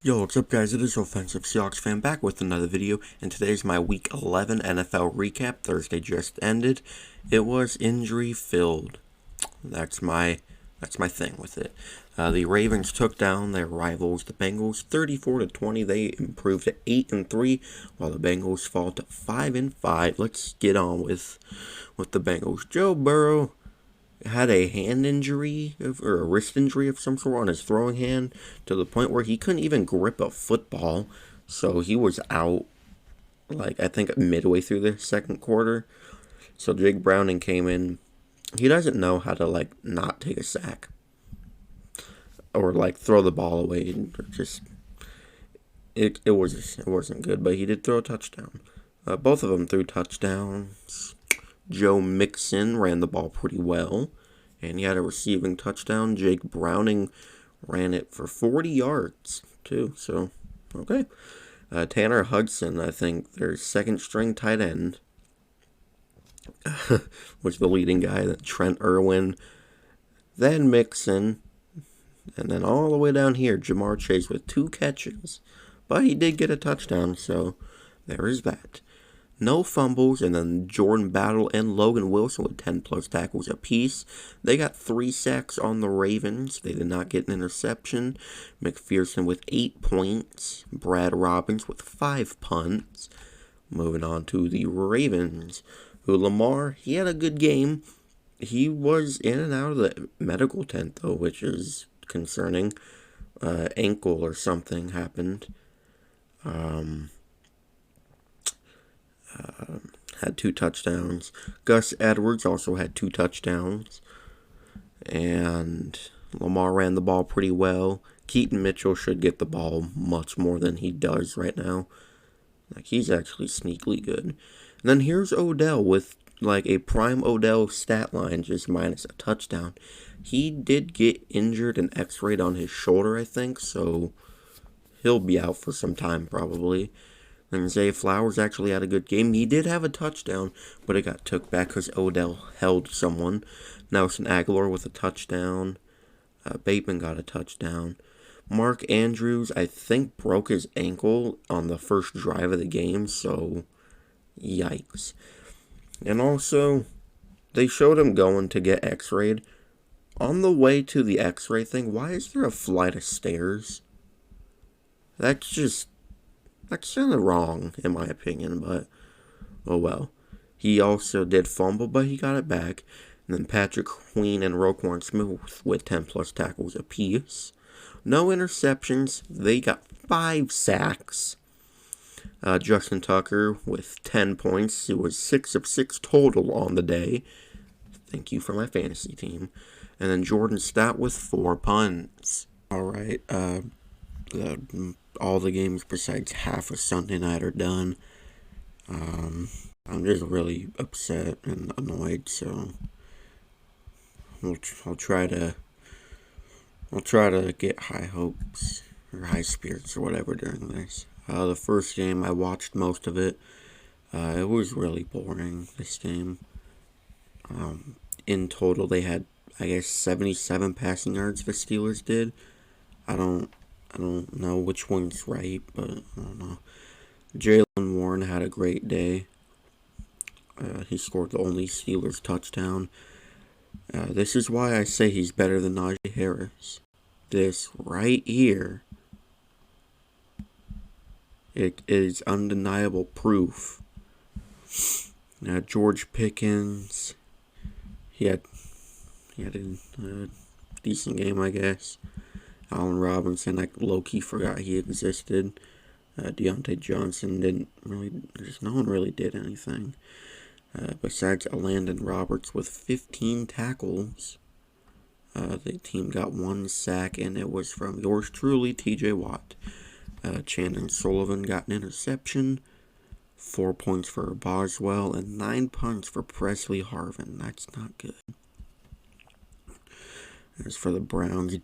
Yo, what's up guys, it is Offensive Seahawks fan back with another video, and today's my Week 11 NFL recap. Thursday just ended. It was injury filled. That's my thing with it. The Ravens took down their rivals, the Bengals, 34-20. They improved to 8-3, while the Bengals fall to 5-5. Let's get on with the Bengals. Joe Burrow had a hand injury or a wrist injury of some sort on his throwing hand to the point where he couldn't even grip a football. So he was out, like, I think midway through the second quarter. So Jake Browning came in. He doesn't know how to, like, not take a sack or, like, throw the ball away. Just it wasn't good, but he did throw a touchdown. Both of them threw touchdowns. Joe Mixon ran the ball pretty well, and he had a receiving touchdown. Jake Browning ran it for 40 yards, too, so, okay. Tanner Hudson, I think, their second-string tight end, was the leading guy. Then Trent Irwin, then Mixon, and then all the way down here, Ja'Marr Chase with 2 catches. But he did get a touchdown, so there is that. No fumbles, and then Jordan Battle and Logan Wilson with 10-plus tackles apiece. They got 3 sacks on the Ravens. They did not get an interception. McPherson with 8 points. Brad Robbins with 5 punts. Moving on to the Ravens, who Lamar, he had a good game. He was in and out of the medical tent, though, which is concerning. Ankle or something happened. Had 2 touchdowns. Gus Edwards also had 2 touchdowns. And Lamar ran the ball pretty well. Keaton Mitchell should get the ball much more than he does right now. Like, he's actually sneakily good. And then here's Odell with, like, a prime Odell stat line, just minus a touchdown. He did get injured and x-rayed on his shoulder, I think, so he'll be out for some time probably. And Zay Flowers actually had a good game. He did have a touchdown, but it got took back because Odell held someone. Nelson Aguilar with a touchdown. Bateman got a touchdown. Mark Andrews, I think, broke his ankle on the first drive of the game, so yikes. And also, they showed him going to get x-rayed. On the way to the x-ray thing, why is there a flight of stairs? That's kind of wrong, in my opinion, but oh well. He also did fumble, but he got it back. And then Patrick Queen and Roquan Smith with 10-plus tackles apiece. No interceptions. They got 5 sacks. Justin Tucker with 10 points. It was 6 of 6 total on the day. Thank you for my fantasy team. And then Jordan Stott with 4 punts. Alright, all the games besides half of Sunday night are done. I'm just really upset and annoyed, so I'll try to get high hopes or high spirits or whatever during this. The first game, I watched most of it. It was really boring, this game. In total, they had, I guess, 77 passing yards the Steelers did. I don't know which one's right, but I don't know. Jaylen Warren had a great day. He scored the only Steelers touchdown. This is why I say he's better than Najee Harris. This right here, it is undeniable proof. George Pickens, he had a decent game, I guess. Allen Robinson, I low-key forgot he existed. Deontay Johnson no one really did anything. Besides Landon Roberts with 15 tackles. The team got 1 sack, and it was from yours truly, TJ Watt. Chandon Sullivan got an interception. 4 points for Boswell, and 9 punts for Presley Harvin. That's not good. As for the Browns,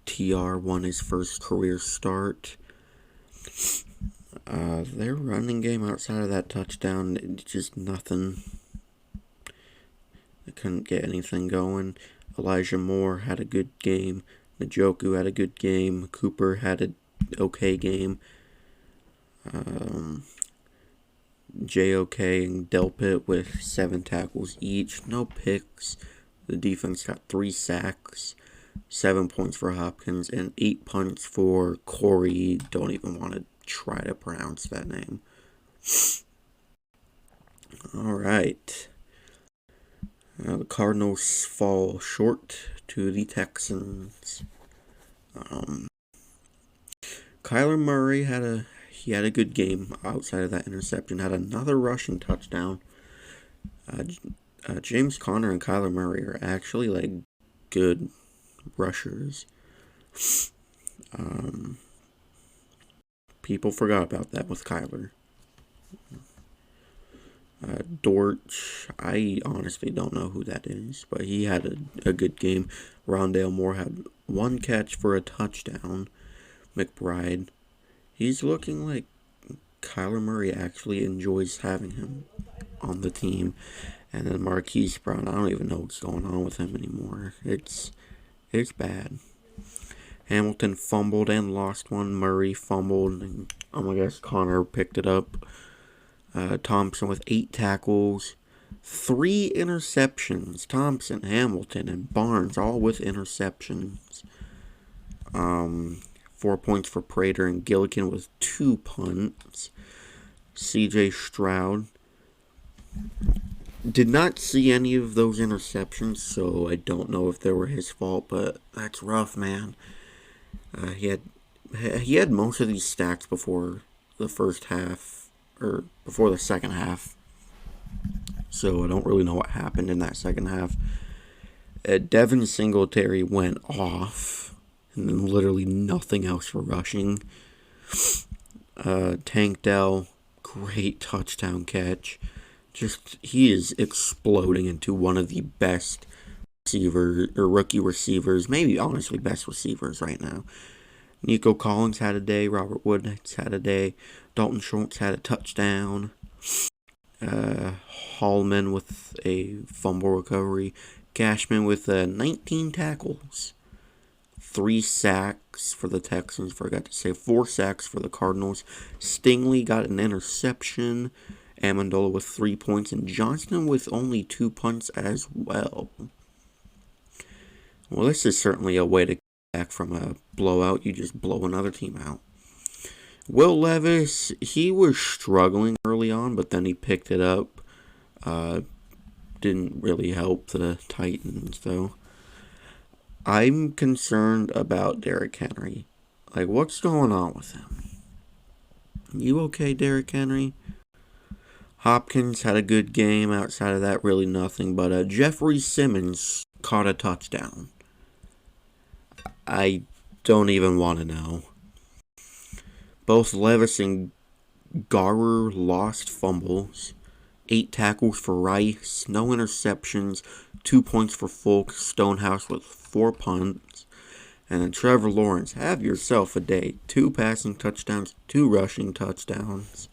TR won his first career start. Their running game outside of that touchdown, just nothing. They couldn't get anything going. Elijah Moore had a good game. Njoku had a good game. Cooper had a okay game. JOK and Delpit with 7 tackles each, no picks. The defense got 3 sacks, 7 points for Hopkins, and 8 punts for Corey. Don't even want to try to pronounce that name. Alright. The Cardinals fall short to the Texans. Kyler Murray had a good game outside of that interception. Had another rushing touchdown. James Conner and Kyler Murray are actually like good rushers. People forgot about that with Kyler. Dortch, I honestly don't know who that is, but he had a good game. Rondale Moore had 1 catch for a touchdown. McBride, he's looking like Kyler Murray actually enjoys having him on the team. And then Marquise Brown, I don't even know what's going on with him anymore. It's bad. Hamilton fumbled and lost one. Murray fumbled, and I guess Connor picked it up. Thompson with 8 tackles, 3 interceptions. Thompson, Hamilton, and Barnes all with interceptions. 4 points for Prater and Gillikin with 2 punts. CJ Stroud did not see any of those interceptions, so I don't know if they were his fault, but that's rough, man. He had most of these stats before the first half, or before the second half, so I don't really know what happened in that second half. Devin Singletary went off, and then literally nothing else for rushing. Tank Dell, great touchdown catch. He is exploding into one of the best rookie receivers, maybe honestly best receivers right now. Nico Collins had a day. Robert Woods had a day. Dalton Schultz had a touchdown. Hallman with a fumble recovery. Cashman with 19 tackles. 3 sacks for the Texans. Forgot to say 4 sacks for the Cardinals. Stingley got an interception. Amendola with 3 points. And Johnston with only 2 punts as well. Well, this is certainly a way to get back from a blowout. You just blow another team out. Will Levis, he was struggling early on, but then he picked it up. Didn't really help the Titans, though. I'm concerned about Derrick Henry. Like, what's going on with him? You okay, Derrick Henry? Hopkins had a good game. Outside of that, really nothing. But Jeffrey Simmons caught a touchdown. I don't even want to know. Both Levis and Garrer lost fumbles. 8 tackles for Rice. No interceptions. 2 points for Folk. Stonehouse with 4 punts. And then Trevor Lawrence, have yourself a day. 2 passing touchdowns. 2 rushing touchdowns.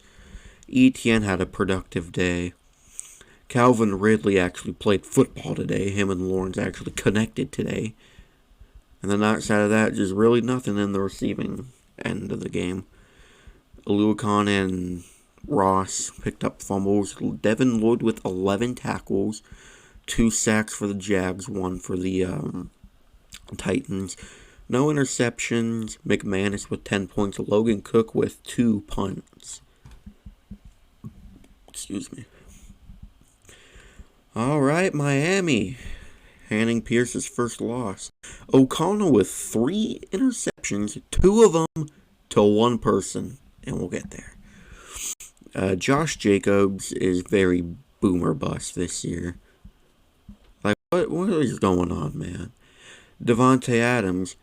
Etienne had a productive day. Calvin Ridley actually played football today. Him and Lawrence actually connected today. And then outside of that, just really nothing in the receiving end of the game. Aluakon and Ross picked up fumbles. Devin Lloyd with 11 tackles. 2 sacks for the Jags, 1 for the Titans. No interceptions. McManus with 10 points. Logan Cook with 2 punts. Excuse me. Alright, Miami. Handing Pierce's first loss. O'Connell with 3 interceptions, 2 of them to 1 person. And we'll get there. Josh Jacobs is very boomer bust this year. Like, what is going on, man? Devontae Adams.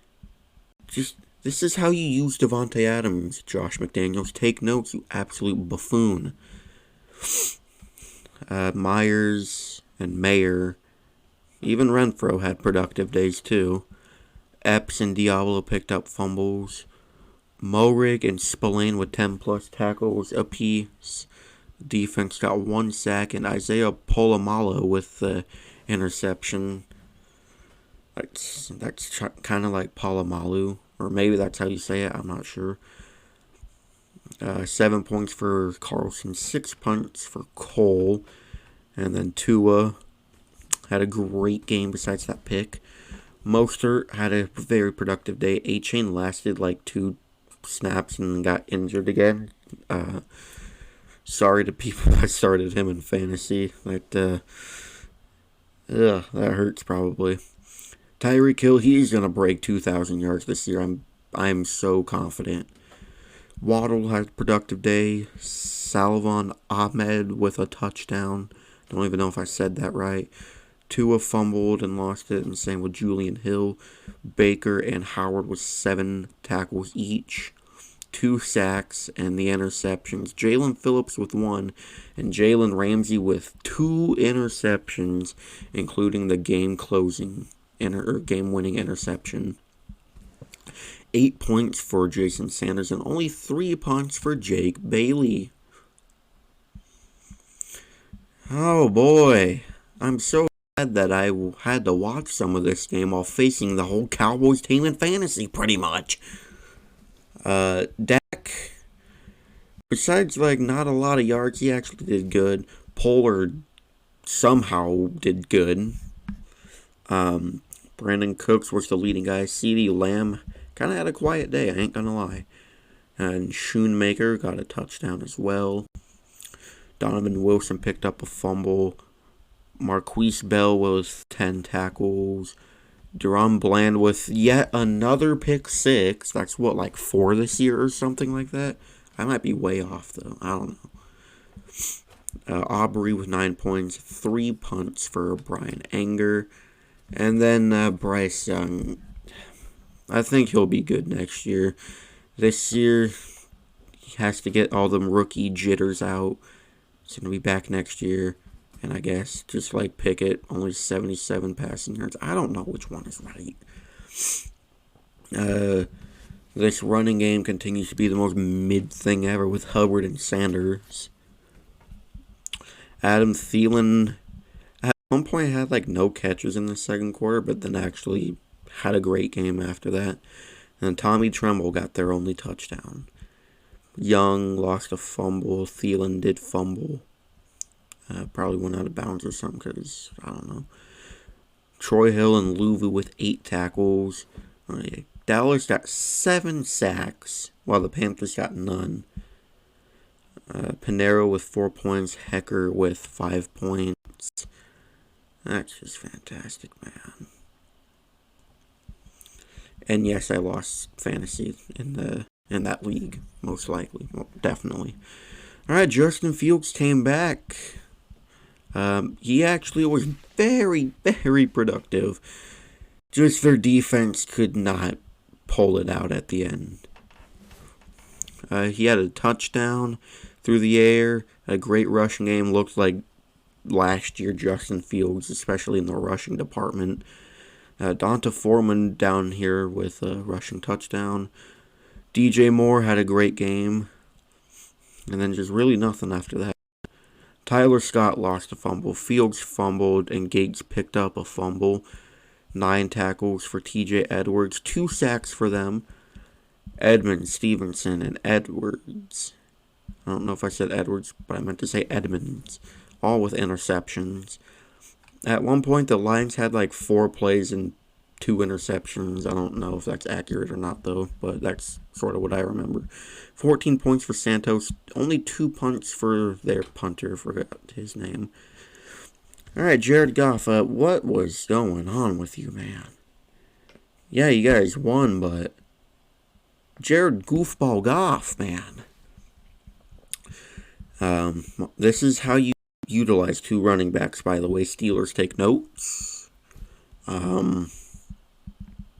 This is how you use Devontae Adams, Josh McDaniels. Take notes, you absolute buffoon. Myers and Mayer. Even Renfro had productive days too. Epps and Diablo picked up fumbles. Morig and Spillane with 10 plus tackles apiece. Defense got 1 sack, and Isaiah Polamalu with the interception. That's kind of like Polamalu. or maybe that's how you say it, I'm not sure. 7 points for Carlson, 6 points for Cole, and then Tua had a great game besides that pick. Mostert had a very productive day. A-Chain lasted like 2 snaps and got injured again. Sorry to people that started him in fantasy. That hurts probably. Tyreek Hill, he's gonna break 2,000 yards this year. I'm so confident. Waddle had a productive day. Salvon Ahmed with a touchdown. Don't even know if I said that right. Tua fumbled and lost it, and same with Julian Hill. Baker and Howard with 7 tackles each. 2 sacks and the interceptions. Jalen Phillips with 1, and Jalen Ramsey with 2 interceptions, including the game-closing or game-winning interception. 8 points for Jason Sanders and only 3 points for Jake Bailey. Oh boy, I'm so glad that I had to watch some of this game while facing the whole Cowboys team in fantasy, pretty much. Dak, besides like not a lot of yards, he actually did good. Pollard somehow did good. Brandon Cooks was the leading guy. CeeDee Lamb kind of had a quiet day, I ain't gonna lie. And Schoonmaker got a touchdown as well. Donovan Wilson picked up a fumble. Marquise Bell with 10 tackles. Deron Bland with yet another pick 6. That's what, like 4 this year or something like that? I might be way off, though. I don't know. Aubrey with 9 points. 3 punts for Brian Anger. And then Bryce Young. I think he'll be good next year. This year, he has to get all them rookie jitters out. He's going to be back next year. And I guess, just like Pickett, only 77 passing yards. I don't know which one is right. This running game continues to be the most mid thing ever with Hubbard and Sanders. Adam Thielen, at one point, had like no catches in the second quarter, but then actually had a great game after that. And Tommy Tremble got their only touchdown. Young lost a fumble. Thielen did fumble. Probably went out of bounds or something because, I don't know. Troy Hill and Louvu with 8 tackles. Dallas got 7 sacks, while the Panthers got none. Pinero with 4 points. Hecker with 5 points. That's just fantastic, man. And yes, I lost fantasy in that league, most likely. Well, definitely. Alright, Justin Fields came back. He actually was very, very productive. Just their defense could not pull it out at the end. He had a touchdown through the air, a great rushing game. Looked like last year Justin Fields, especially in the rushing department. Donta Foreman down here with a rushing touchdown. DJ Moore had a great game. And then just really nothing after that. Tyler Scott lost a fumble. Fields fumbled and Gates picked up a fumble. 9 tackles for TJ Edwards. 2 sacks for them. Edmonds, Stevenson, and Edwards. I don't know if I said Edwards, but I meant to say Edmonds. All with interceptions. At one point, the Lions had like 4 plays and 2 interceptions. I don't know if that's accurate or not, though, but that's sort of what I remember. 14 points for Santos. Only 2 punts for their punter. Forgot his name. Alright, Jared Goff. What was going on with you, man? Yeah, you guys won, but Jared Goofball Goff, man. This is how you utilize 2 running backs, by the way. Steelers, take notes.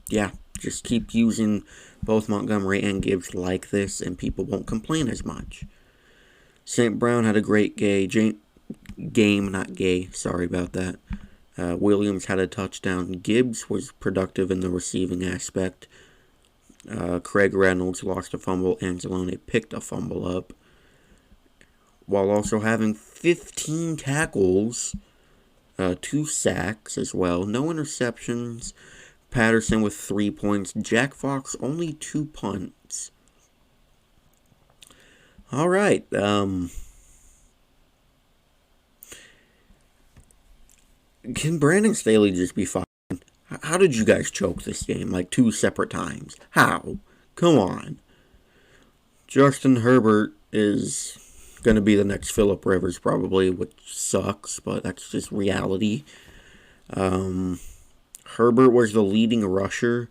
Yeah, just keep using both Montgomery and Gibbs like this, and people won't complain as much. St. Brown had a great game, not gay, sorry about that. Williams had a touchdown. Gibbs was productive in the receiving aspect. Craig Reynolds lost a fumble. Anzalone picked a fumble up, while also having 15 tackles, 2 sacks as well. No interceptions. Patterson with 3 points. Jack Fox only 2 punts. All right. Can Brandon Staley just be fine? How did you guys choke this game like 2 separate times? How? Come on. Justin Herbert is going to be the next Phillip Rivers probably, which sucks, but that's just reality. Herbert was the leading rusher.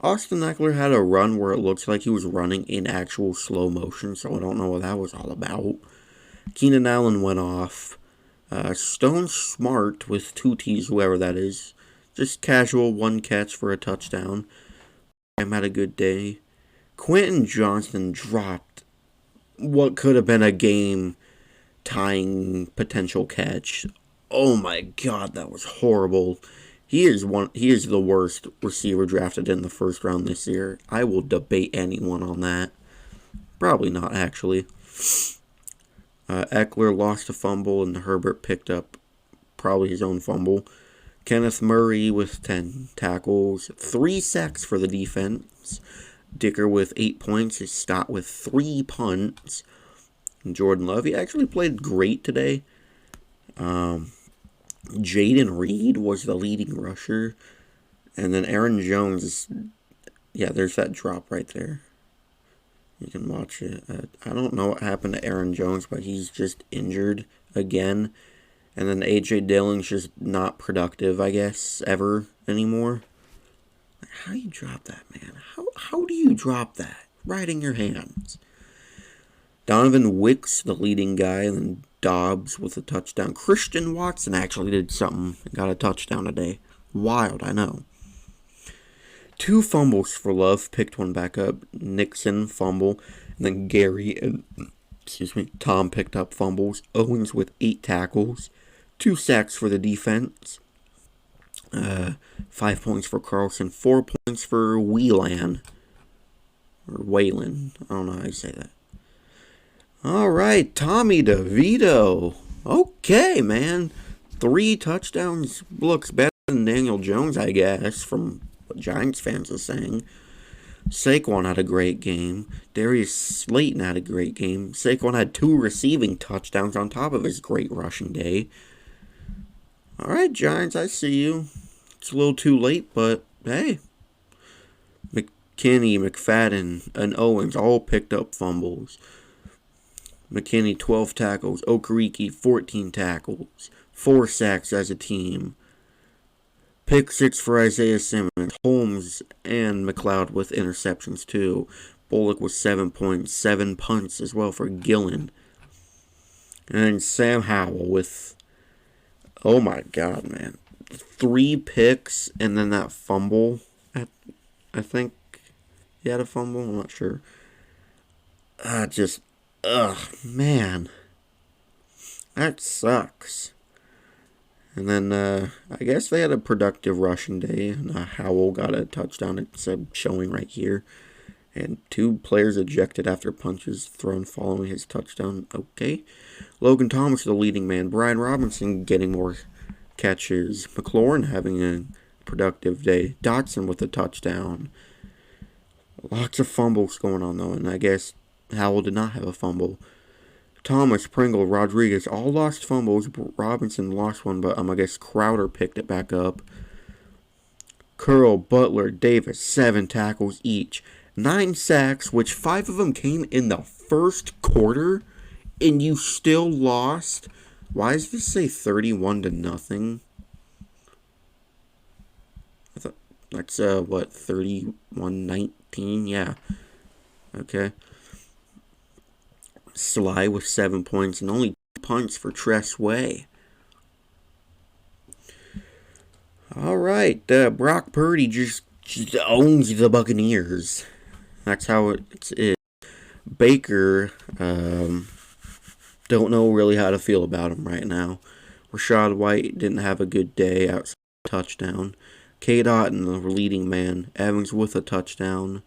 Austin Ekeler had a run where it looks like he was running in actual slow motion, so I don't know what that was all about. Keenan Allen went off. Stone Smart with 2 T's, whoever that is. Just casual 1 catch for a touchdown. Cam had a good day. Quentin Johnston dropped what could have been a game-tying potential catch. Oh my god, that was horrible. He is the worst receiver drafted in the first round this year. I will debate anyone on that. Probably not, actually. Ekeler lost a fumble, and Herbert picked up probably his own fumble. Kenneth Murray with 10 tackles, 3 sacks for the defense. Dicker with 8 points. Scott with 3 punts. And Jordan Love, he actually played great today. Jaden Reed was the leading rusher. And then Aaron Jones, yeah, there's that drop right there. You can watch it. I don't know what happened to Aaron Jones, but he's just injured again. And then A.J. Dillon's just not productive, I guess, ever anymore. How do you drop that, man? How do you drop that? Right in your hands. Donovan Wicks, the leading guy, and then Dobbs with a touchdown. Christian Watson actually did something and got a touchdown today. Wild, I know. 2 fumbles for Love, picked one back up. Nixon, fumble. And then Gary and, Tom picked up fumbles. Owens with 8 tackles. 2 sacks for the defense. 5 points for Carlson. 4 points for Whelan. Or Whalen. I don't know how you say that. Alright, Tommy DeVito. Okay, man. 3 touchdowns. Looks better than Daniel Jones, I guess, from what Giants fans are saying. Saquon had a great game. Darius Slayton had a great game. Saquon had 2 receiving touchdowns on top of his great rushing day. Alright, Giants, I see you. It's a little too late, but hey. McKinney, McFadden, and Owens all picked up fumbles. McKinney, 12 tackles. Okereke, 14 tackles. 4 sacks as a team. Pick 6 for Isaiah Simmons. Holmes and McLeod with interceptions too. Bullock with 7 points. 7 punts as well for Gillen. And then Sam Howell with, oh my god, man, 3 picks and then that fumble. I think he had a fumble. I'm not sure. Man. That sucks. And then, I guess they had a productive rushing day. And Howell got a touchdown. It's showing right here. And 2 players ejected after punches thrown following his touchdown. Okay. Logan Thomas, the leading man. Brian Robinson getting more catches. McLaurin having a productive day. Dotson with a touchdown. Lots of fumbles going on, though. And I guess Howell did not have a fumble. Thomas, Pringle, Rodriguez all lost fumbles. Robinson lost one, but I guess Crowder picked it back up. Curl, Butler, Davis, 7 tackles each. 9 sacks, which 5 of them came in the first quarter, and you still lost. Why does this say 31-0? I thought that's 31-19? Yeah. Okay. Sly with 7 points and only 2 punts for Tress Way. Alright, Brock Purdy just owns the Buccaneers. That's how it is. Baker, don't know really how to feel about him right now. Rashad White didn't have a good day outside of a touchdown. K-Dot and the leading man. Evans with a touchdown.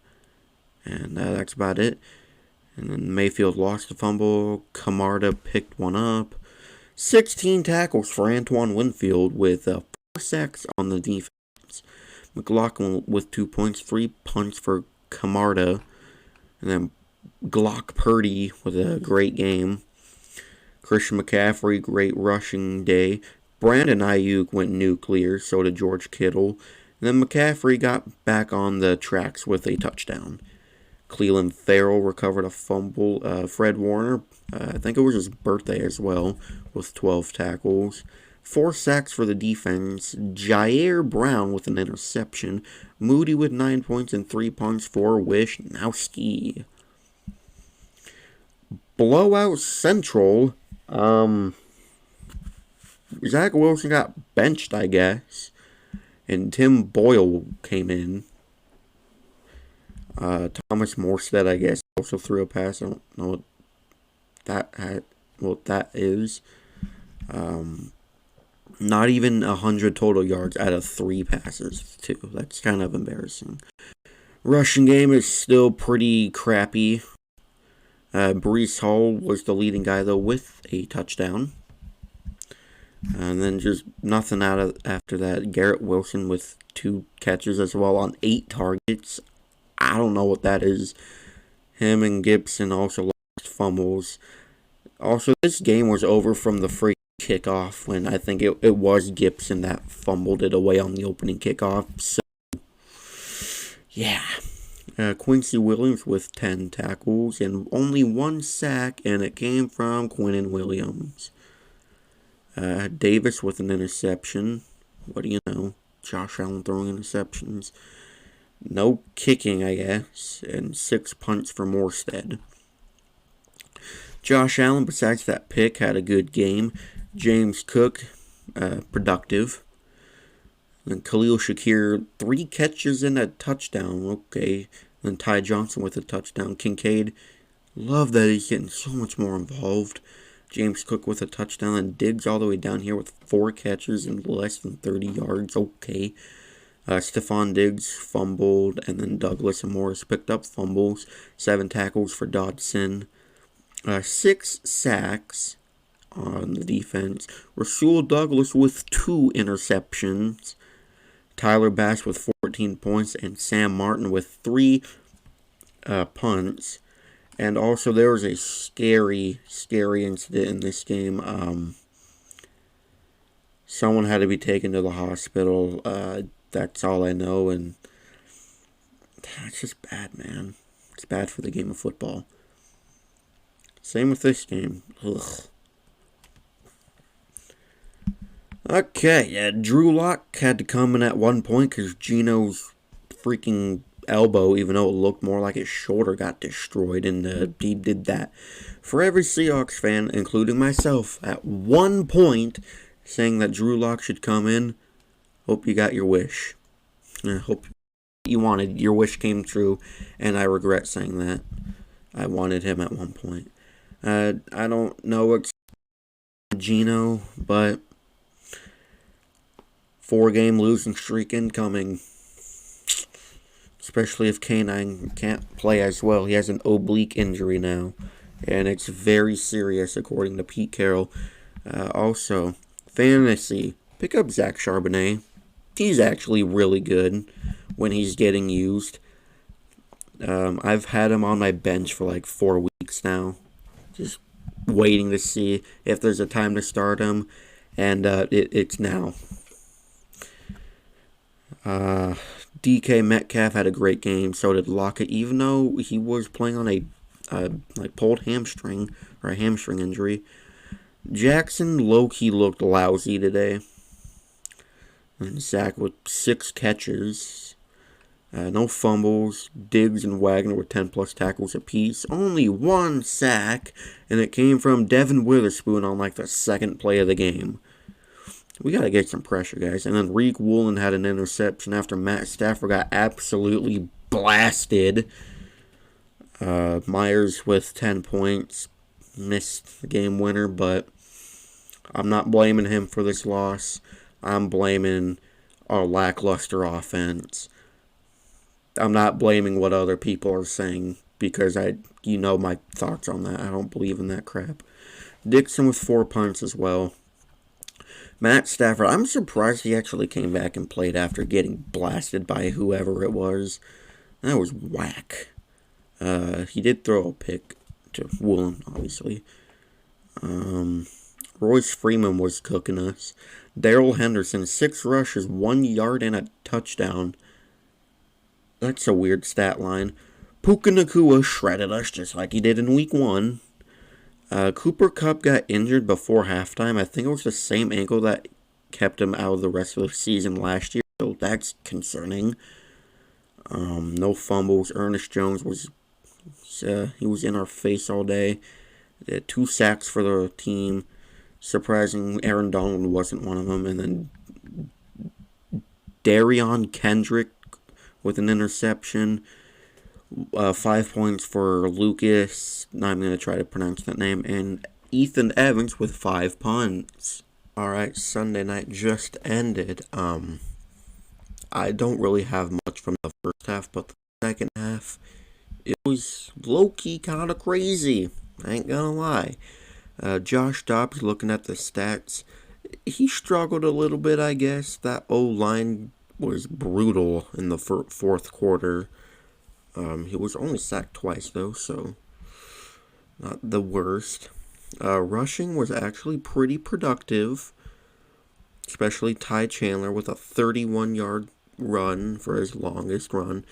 And that's about it. And then Mayfield lost a fumble. Camarda picked one up. 16 tackles for Antoine Winfield with 4 sacks on the defense. McLaughlin with 2 points, 3 punts for Camarda. And then Glock Purdy with a great game. Christian McCaffrey, great rushing day. Brandon Ayuk went nuclear, so did George Kittle. And then McCaffrey got back on the tracks with a touchdown. Cleveland Farrell recovered a fumble. Fred Warner, I think it was his birthday as well, with 12 tackles. 4 sacks for the defense. Jair Brown with an interception. Moody with 9 points and 3 punts for Wishnowski. Blowout Central. Zach Wilson got benched, I guess. And Tim Boyle came in. Thomas Morstead, I guess, also threw a pass. I don't know what that is. Not even 100 total yards out of 3 passes, too. That's kind of embarrassing. Rushing game is still pretty crappy. Breece Hall was the leading guy, though, with a touchdown. And then just nothing after that. Garrett Wilson with 2 catches as well on 8 targets. I don't know what that is. Him and Gibson also lost fumbles. Also, this game was over from the free kickoff when I think it was Gibson that fumbled it away on the opening kickoff. So, yeah. Quincy Williams with 10 tackles and only 1 sack, and it came from Quinnen Williams. Davis with an interception. What do you know? Josh Allen throwing interceptions. No kicking, I guess, and 6 punts for Morstead. Josh Allen, besides that pick, had a good game. James Cook, productive. And Khalil Shakir, 3 catches and a touchdown. Okay. And Ty Johnson with a touchdown. Kincaid, love that he's getting so much more involved. James Cook with a touchdown. And Diggs all the way down here with 4 catches and less than 30 yards. Okay. Stephon Diggs fumbled. And then Douglas and Morris picked up fumbles. 7 tackles for Dodson. 6 sacks on the defense. Rasul Douglas with 2 interceptions. Tyler Bass with 14 points, and Sam Martin with 3 punts. And also, there was a scary incident in this game. Someone had to be taken to the hospital. That's all I know, and it's just bad, man. It's bad for the game of football. Same with this game. Ugh. Okay, yeah, Drew Lock had to come in at one point because Geno's freaking elbow, even though it looked more like his shoulder, got destroyed, and he did that. For every Seahawks fan, including myself, at one point, saying that Drew Lock should come in, hope you got your wish. I hope you wanted, your wish came true, and I regret saying that. I wanted him at one point. I don't know what's Geno, but 4-game losing streak incoming. Especially if K9 can't play as well. He has an oblique injury now. And it's very serious according to Pete Carroll. Also, fantasy. Pick up Zach Charbonnet. He's actually really good when he's getting used. I've had him on my bench for like 4 weeks now. Just waiting to see if there's a time to start him. And it's now. DK Metcalf had a great game. So did Lockett, even though he was playing on a pulled hamstring or a hamstring injury. Jackson low-key looked lousy today. And Zach with 6 catches. No fumbles. Diggs and Wagner with 10-plus tackles apiece. Only 1 sack. And it came from Devin Witherspoon on like the 2nd play of the game. We got to get some pressure, guys. And then Reek Woolen had an interception after Matt Stafford got absolutely blasted. Myers with 10 points. Missed the game winner, but I'm not blaming him for this loss. I'm blaming our lackluster offense. I'm not blaming what other people are saying because you know my thoughts on that. I don't believe in that crap. Dixon with 4 punts as well. Matt Stafford, I'm surprised he actually came back and played after getting blasted by whoever it was. That was whack. He did throw a pick to Woolen, obviously. Royce Freeman was cooking us. Darrell Henderson, 6 rushes, 1 yard, and a touchdown. That's a weird stat line. Puka Nacua shredded us just like he did in week 1. Cooper Kupp got injured before halftime. I think it was the same ankle that kept him out of the rest of the season last year, so that's concerning. No fumbles. Ernest Jones he was in our face all day. They had 2 sacks for the team. Surprising, Aaron Donald wasn't one of them. And then Darion Kendrick with an interception. 5 points for Lucas. Not even going to try to pronounce that name. And Ethan Evans with 5 punts. Alright, Sunday night just ended. I don't really have much from the first half, but the second half, it was low-key kind of crazy. I ain't gonna lie. Josh Dobbs, looking at the stats, he struggled a little bit, I guess. That O-line was brutal in the fourth quarter. He was only sacked twice, though, so not the worst. Rushing was actually pretty productive, especially Ty Chandler with a 31-yard run for his longest run.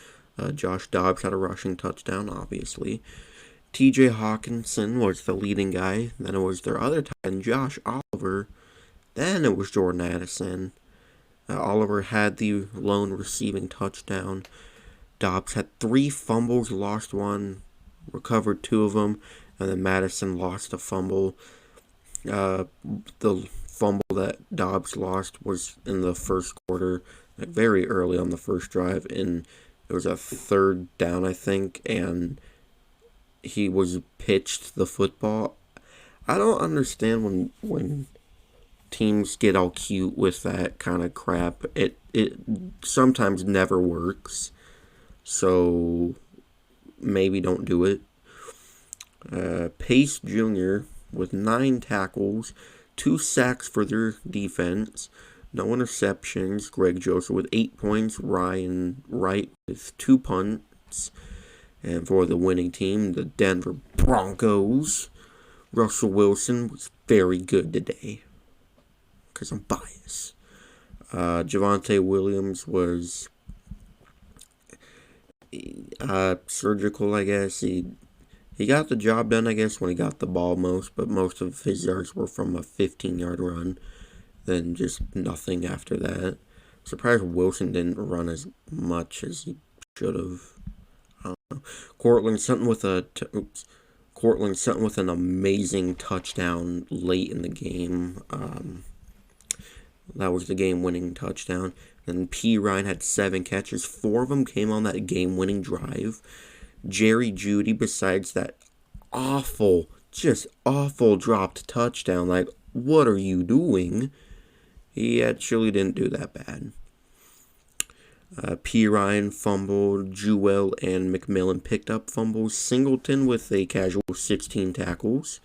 Josh Dobbs had a rushing touchdown, obviously. TJ Hawkinson was the leading guy. Then it was their other tight end, Josh Oliver. Then it was Jordan Addison. Oliver had the lone receiving touchdown. Dobbs had 3 fumbles, lost 1, recovered 2 of them, and then Madison lost a fumble. The fumble that Dobbs lost was in the first quarter, like very early on the first drive, and it was a 3rd down, I think, and he was pitched the football. I don't understand when teams get all cute with that kind of crap. It sometimes never works. So maybe don't do it. Pace Jr. with 9 tackles, 2 sacks for their defense, no interceptions. Greg Joseph with 8 points. Ryan Wright with 2 punts. And for the winning team, the Denver Broncos, Russell Wilson was very good today. Because I'm biased. Javonte Williams was surgical, I guess. He got the job done, I guess, when he got the ball most. But most of his yards were from a 15-yard run. Then just nothing after that. Surprised Wilson didn't run as much as he should have. I don't know. Courtland Sutton with an amazing touchdown late in the game. That was the game-winning touchdown. And P. Ryan had 7 catches. 4 of them came on that game-winning drive. Jerry Jeudy, besides that just awful dropped touchdown. Like, what are you doing? He actually didn't do that bad. P. Ryan fumbled. Jewell and McMillan picked up fumbles. Singleton with a casual 16 tackles.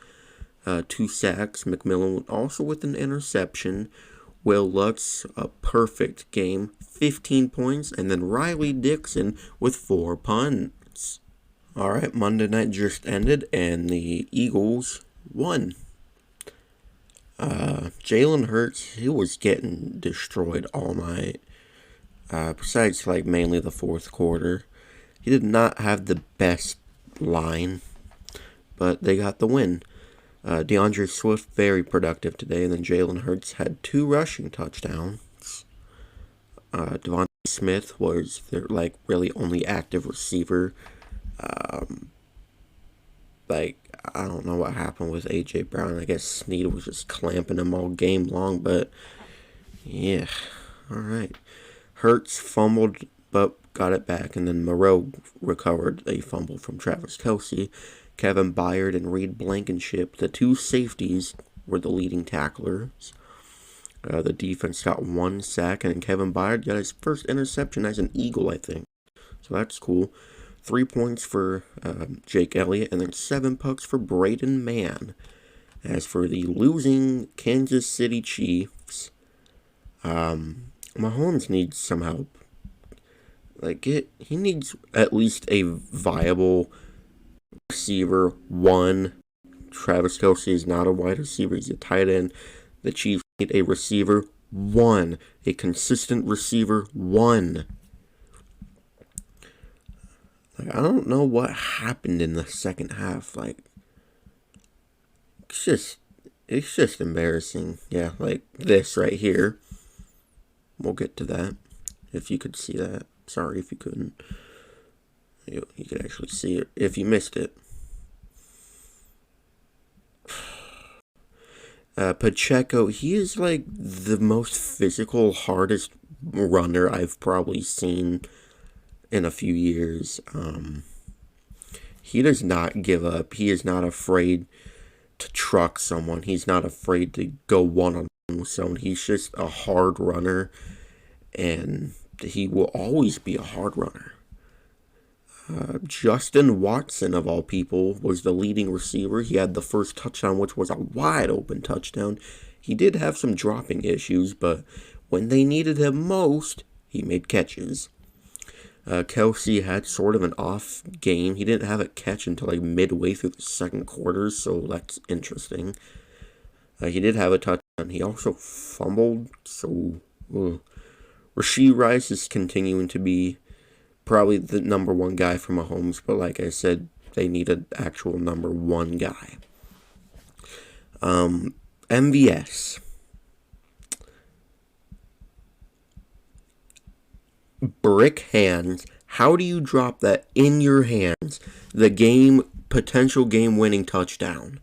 2 sacks. McMillan also with an interception. Will Lutz, a perfect game. 15 points. And then Riley Dixon with 4 punts. Alright, Monday night just ended. And the Eagles won. Jalen Hurts, he was getting destroyed all night. Besides, like, mainly the fourth quarter. He did not have the best line, but they got the win. DeAndre Swift, very productive today, and then Jalen Hurts had 2 rushing touchdowns. Devontae Smith was their, like, really only active receiver. I don't know what happened with A.J. Brown. I guess Snead was just clamping him all game long, but yeah, alright. Hurts fumbled, but got it back, and then Moreau recovered a fumble from Travis Kelce. Kevin Byard and Reed Blankenship, the 2 safeties, were the leading tacklers. The defense got 1 sack, and Kevin Byard got his first interception as an Eagle, I think. So that's cool. 3 points for Jake Elliott, and then 7 pucks for Braden Mann. As for the losing Kansas City Chiefs, Mahomes needs some help. He needs at least a viable receiver one. Travis Kelce is not a wide receiver, he's a tight end. The Chiefs need a receiver one, a consistent receiver one. I don't know what happened in the second half. It's just embarrassing. Yeah, this right here. We'll get to that. If you could see that. Sorry if you couldn't. You could actually see it if you missed it. Pacheco, he is the most physical, hardest runner I've probably seen in a few years. He does not give up. He is not afraid to truck someone. He's not afraid to go one-on-one with someone. He's just a hard runner, and he will always be a hard runner. Justin Watson, of all people, was the leading receiver. He had the first touchdown, which was a wide-open touchdown. He did have some dropping issues, but when they needed him most, he made catches. Kelce had sort of an off game. He didn't have a catch until midway through the second quarter, so that's interesting. He did have a touchdown. He also fumbled, so Rashee Rice is continuing to be probably the number one guy for Mahomes, but like I said, they need an actual number one guy. MVS. Brick hands. How do you drop that in your hands? The potential game-winning touchdown.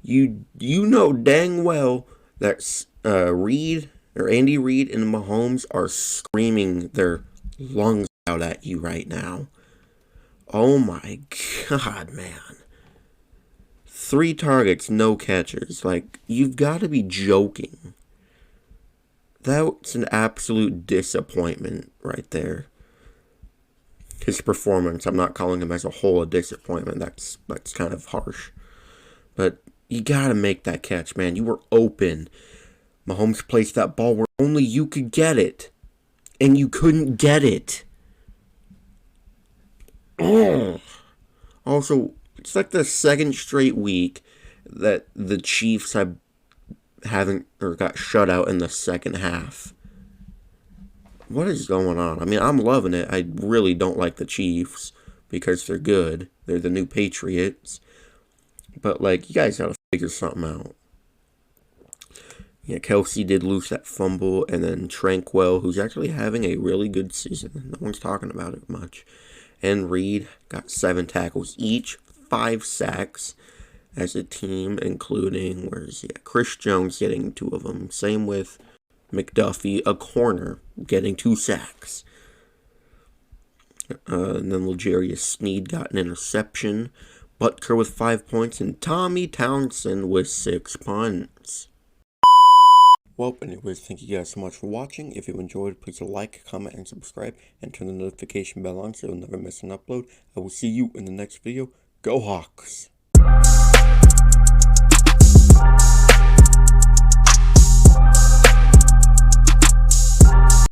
You know dang well that Andy Reid and Mahomes are screaming their lungs out at you right now. Oh my God, man. 3 targets, no catches. You've got to be joking. That's an absolute disappointment right there. His performance, I'm not calling him as a whole a disappointment. That's kind of harsh. But you got to make that catch, man. You were open. Mahomes placed that ball where only you could get it. And you couldn't get it. Oh. Also, it's the second straight week that the Chiefs haven't got shut out in the second half. What is going on? I mean, I'm loving it. I really don't like the Chiefs because they're good. They're the new Patriots. But you guys gotta figure something out. Yeah, Kelce did lose that fumble, and then Tranquil, who's actually having a really good season. No one's talking about it much. And Reed got 7 tackles each, 5 sacks as a team, including, Chris Jones getting 2 of them. Same with McDuffie, a corner, getting 2 sacks. And then L'Jarius Sneed got an interception. Butker with 5 points, and Tommy Townsend with 6 punts. Well, anyways, thank you guys so much for watching. If you enjoyed, please like, comment, and subscribe, and turn the notification bell on so you'll never miss an upload. I will see you in the next video. Go Hawks!